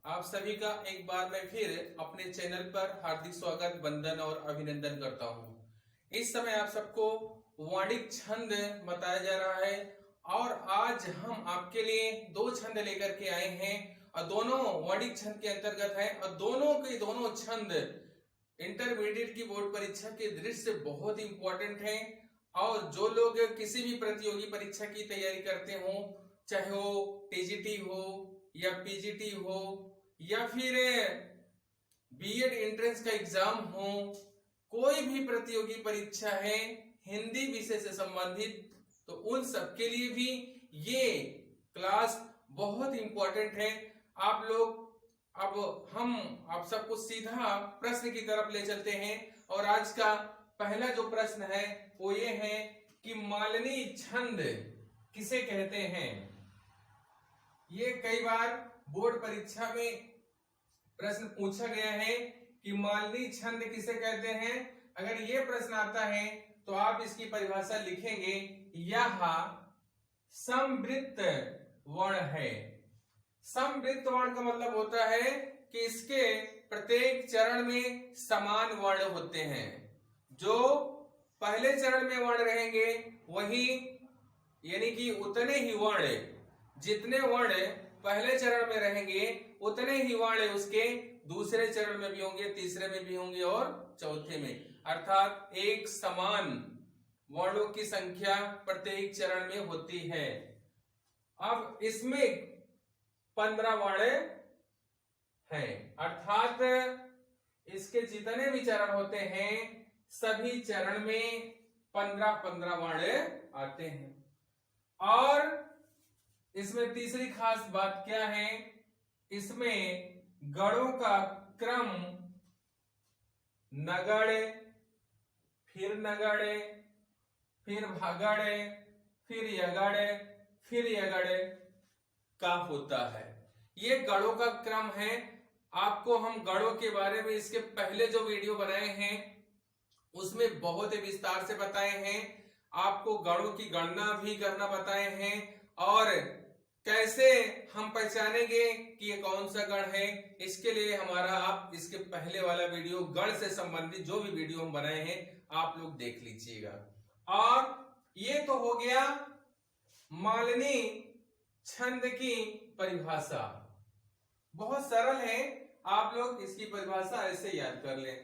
आप सभी का एक बार मैं फिर अपने चैनल पर हार्दिक स्वागत, वंदन और अभिनंदन करता हूं। इस समय आप सबको वाणिक छंद बताया जा रहा है और आज हम आपके लिए दो छंद लेकर के आए हैं और दोनों वाणिक छंद के अंतर्गत हैं और दोनों के दोनों छंद इंटरमीडिएट की बोर्ड परीक्षा के दृष्टि से बहुत इंपॉर्टेंट हैं। और जो लोग किसी भी प्रतियोगी परीक्षा की तैयारी करते हो, चाहे वो टीजीटी हो या पीजीटी हो या फिर बीएड एंट्रेंस का एग्जाम हो, कोई भी प्रतियोगी परीक्षा है हिंदी विषय से संबंधित, तो उन सबके लिए भी ये क्लास बहुत इंपॉर्टेंट है। आप लोग अब हम आप सबको सीधा प्रश्न की तरफ ले चलते हैं और आज का पहला जो प्रश्न है वो ये है कि मालनी छंद किसे कहते हैं। ये कई बार बोर्ड परीक्षा में प्रश्न पूछा गया है कि मालनी छंद किसे कहते हैं। अगर ये प्रश्न आता है तो आप इसकी परिभाषा लिखेंगे, यह समवृत्त वर्ण है। समवृत्त वर्ण का मतलब होता है कि इसके प्रत्येक चरण में समान वर्ण होते हैं। जो पहले चरण में वर्ण रहेंगे वही यानी कि उतने ही वर्ण, जितने वर्ण पहले चरण में रहेंगे उतने ही वर्ण उसके दूसरे चरण में भी होंगे, तीसरे में भी होंगे और चौथे में, अर्थात एक समान वर्णों की संख्या प्रत्येक चरण में होती है। अब इसमें 15 वर्ण हैं, अर्थात इसके जितने भी चरण होते हैं सभी चरण में 15-15 वर्ण आते हैं। और इसमें तीसरी खास बात क्या है, इसमें गणों का क्रम नगड़, फिर नगड़, फिर भगड़, फिर यगड़, फिर यगड़ का होता है। ये गणों का क्रम है। आपको हम गणों के बारे में इसके पहले जो वीडियो बनाए हैं उसमें बहुत ही विस्तार से बताए हैं। आपको गणों की गणना भी करना बताए हैं और कैसे हम पहचानेंगे कि ये कौन सा गण है, इसके लिए हमारा आप इसके पहले वाला वीडियो गण से संबंधित जो भी वीडियो हम बनाए हैं आप लोग देख लीजिएगा। और ये तो हो गया मालनी छंद की परिभाषा, बहुत सरल है, आप लोग इसकी परिभाषा ऐसे याद कर लें।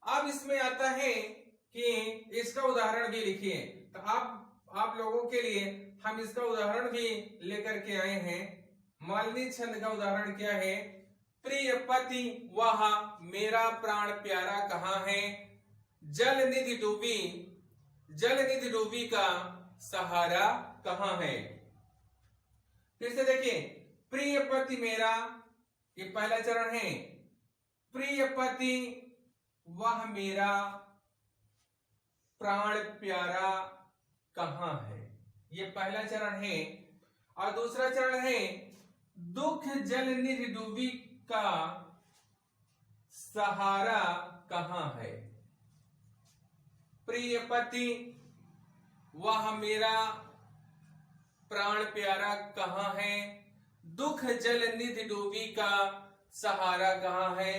अब इसमें आता है कि इसका उदाहरण भी लिखिए, तो आप लोगों के लिए हम इसका उदाहरण भी लेकर के आए हैं। मालनी छंद का उदाहरण क्या है, प्रिय पति वह मेरा प्राण प्यारा कहाँ है, जल निधि डूबी का सहारा कहाँ है। फिर से देखिए, प्रिय पति मेरा, ये पहला चरण है। प्रिय पति वह मेरा प्राण प्यारा कहाँ है, ये पहला चरण है। और दूसरा चरण है, दुख जल निधि डूबी का सहारा कहाँ है। प्रिय पति वह मेरा प्राण प्यारा कहाँ है, दुख जल निधि डूबी का सहारा कहाँ है।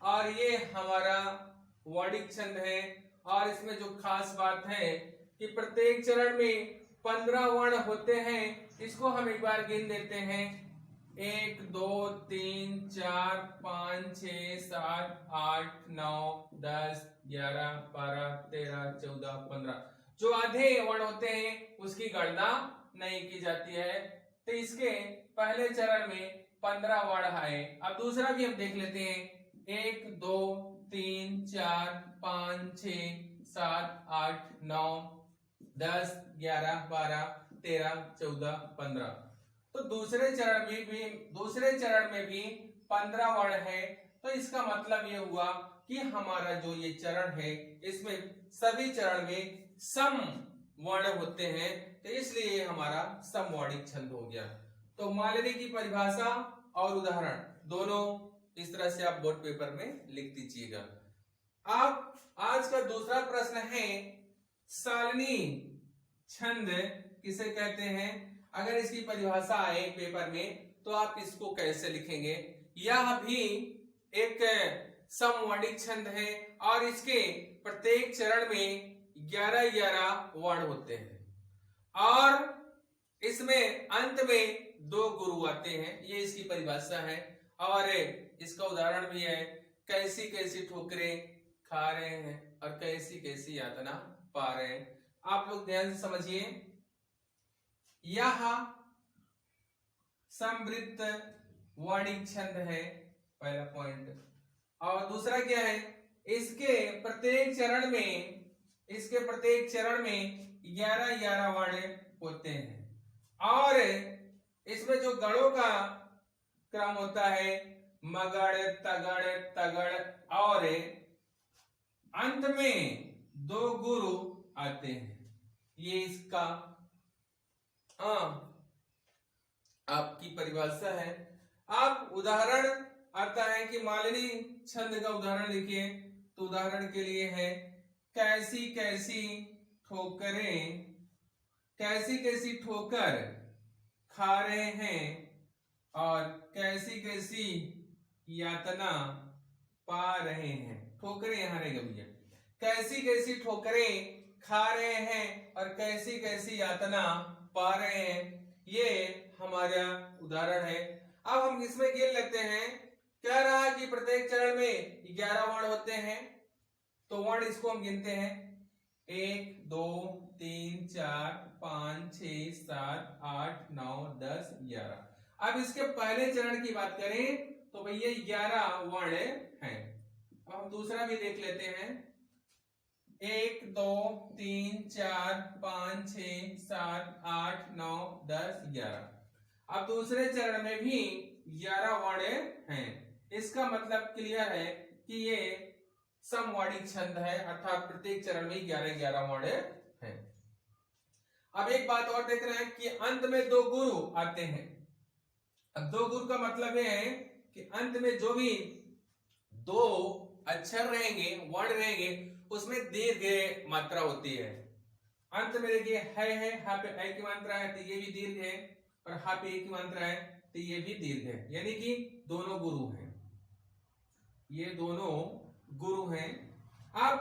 और ये हमारा वाणिक छंद है। और इसमें जो खास बात है कि प्रत्येक चरण में 15 वर्ण होते हैं। इसको हम एक बार गिन देते हैं, 1 2 3 4 5 6 7 8 9 10 11 12 13 14 15। जो आधे वर्ण होते हैं उसकी गणना नहीं की जाती है। तो इसके पहले चरण में 15 वर्ण आए। अब दूसरा भी हम देख लेते हैं, 1 2 3 4 5 6 7 8 9 10 11 12 13 14 15। तो दूसरे चरण में भी 15 वर्ण है। तो इसका मतलब ये हुआ कि हमारा जो ये चरण है इसमें सभी चरण में सम वर्ण होते हैं, तो इसलिए हमारा समवर्णिक छंद हो गया। तो मालनी की परिभाषा और उदाहरण दोनों इस तरह से आप बोर्ड पेपर में लिख दीजिएगा। अब आज का दूसरा प्रश्न है, सालनी छंद किसे कहते हैं। अगर इसकी परिभाषा आए पेपर में तो आप इसको कैसे लिखेंगे। यह भी एक समवर्णिक छंद है और इसके प्रत्येक चरण में 11-11 वर्ण होते हैं और इसमें अंत में 2 गुरु आते हैं। ये इसकी परिभाषा है और इसका उदाहरण भी है, कैसी कैसी ठोकरें खा रहे हैं और कैसी कैसी यातना पा रहे हैं। आप लोग ध्यान से समझिए, यह समवृत्त वर्णिक छंद है, पहला पॉइंट। और दूसरा क्या है, इसके प्रत्येक चरण में 11-11 वर्ण होते हैं और इसमें जो गणों का क्रम होता है मगड़, तगड़, तगड़ और अंत में 2 गुरु आते हैं। ये इसका आपकी परिभाषा है। आप उदाहरण आता है कि मालिनी छंद का उदाहरण लिखिए, तो उदाहरण के लिए है, कैसी कैसी ठोकर खा रहे हैं और कैसी यातना पा रहे हैं। ठोकरें यहां रहेगा भैया, कैसी ठोकरें खा रहे हैं और कैसी यातना पा रहे हैं। ये हमारा उदाहरण है। अब हम इसमें गिन लेते हैं। कह रहा कि प्रत्येक चरण में 11 वर्ण होते हैं, तो वर्ण इसको हम गिनते हैं 1 2 3 4 5 6 7 8 9 10 11। अब इसके पहले चरण की बात करें तो भैया 11 वर्ण हैं। अब हम दूसरा भी देख लेते हैं, 1 2 3 4 5 6 7 8 9 10 11। अब दूसरे चरण में भी 11 वर्ण हैं। इसका मतलब क्लियर है कि ये समवर्णिक छंद है, अर्थात प्रत्येक चरण में 11-11 वर्ण हैं। अब एक बात और देख रहे हैं कि अंत में 2 गुरु आते हैं। अब 2 गुरु का मतलब ये है कि अंत में जो भी 2 अक्षर रहेंगे, वर्ण रहेंगे, उसमें दीर्घ मात्रा होती है। अंत में देखिए है, हा पे ऐ की मात्रा है तो ये भी दीर्घ है, और हा पे ए की मात्रा है तो ये भी दीर्घ है, यानी कि दोनों गुरु हैं, ये दोनों गुरु हैं। अब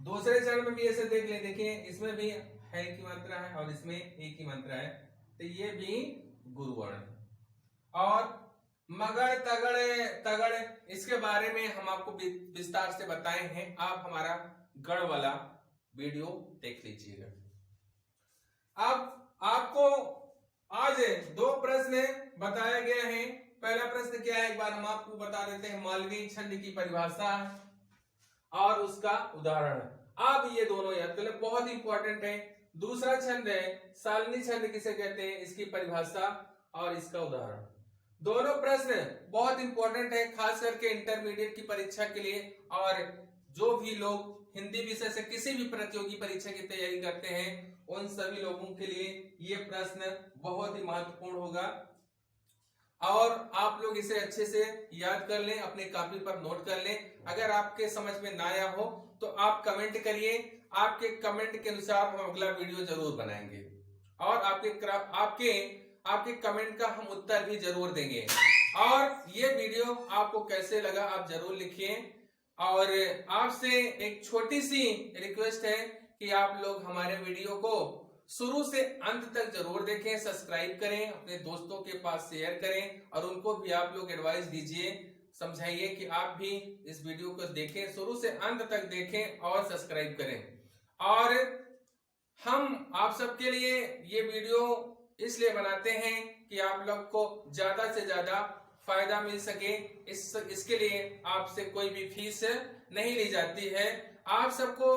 दूसरे चरण में भी ऐसे देख ले, देखिए इसमें भी है की मात्रा है और इसमें ए की मात्रा है, तो ये भी गुरु वर्ण है। और मगड़, तगड़ इसके बारे में हम आपको विस्तार से बताए हैं। आप हमारा गढ़ वाला वीडियो देख लीजिएगा। अब आपको आज 2 प्रश्न बताया गया है। पहला प्रश्न क्या है, एक बार हम आपको बता देते हैं, मालवी छंद की परिभाषा और उसका उदाहरण। अब ये दोनों याद कर ले, बहुत इंपॉर्टेंट है। दूसरा छंद है सालनी छंद किसे कहते हैं, इसकी परिभाषा और इसका उदाहरण। दोनों प्रश्न बहुत इंपॉर्टेंट है, खास करके इंटरमीडिएट की परीक्षा के लिए, और जो भी लोग हिंदी विषय से किसी भी प्रतियोगी परीक्षा की तैयारी करते हैं उन सभी लोगों के लिए ये प्रश्न बहुत ही महत्वपूर्ण होगा। और आप लोग इसे अच्छे से याद कर लें, अपने कॉपी पर नोट कर लें। अगर आपके समझ में ना आया हो तो आप कमेंट करिए, आपके कमेंट के अनुसार हम अगला वीडियो जरूर बनाएंगे और आपके कमेंट का हम उत्तर भी जरूर देंगे। और ये वीडियो आपको कैसे लगा आप जरूर लिखिए। और आपसे एक छोटी सी रिक्वेस्ट है कि आप लोग हमारे वीडियो को शुरू से अंत तक जरूर देखें, सब्सक्राइब करें, अपने दोस्तों के पास शेयर करें और उनको भी आप लोग एडवाइस दीजिए, समझाइए कि आप भी इस वीडियो को देखें, शुरू से अंत तक देखें और सब्सक्राइब करें। और हम आप सबके लिए ये वीडियो इसलिए बनाते हैं कि आप लोग को ज्यादा से ज्यादा फायदा मिल सके। इसके लिए आपसे कोई भी फीस नहीं ली जाती है। आप सबको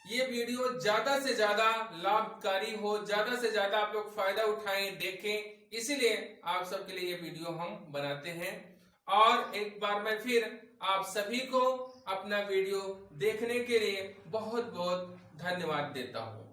ये वीडियो ज्यादा से ज्यादा लाभकारी हो, ज्यादा से ज्यादा आप लोग फायदा उठाएं, देखें, इसीलिए आप सबके लिए ये वीडियो हम बनाते हैं। और एक बार मैं फिर आप सभी को अपना वीडियो देखने के लिए बहुत बहुत धन्यवाद देता हूं।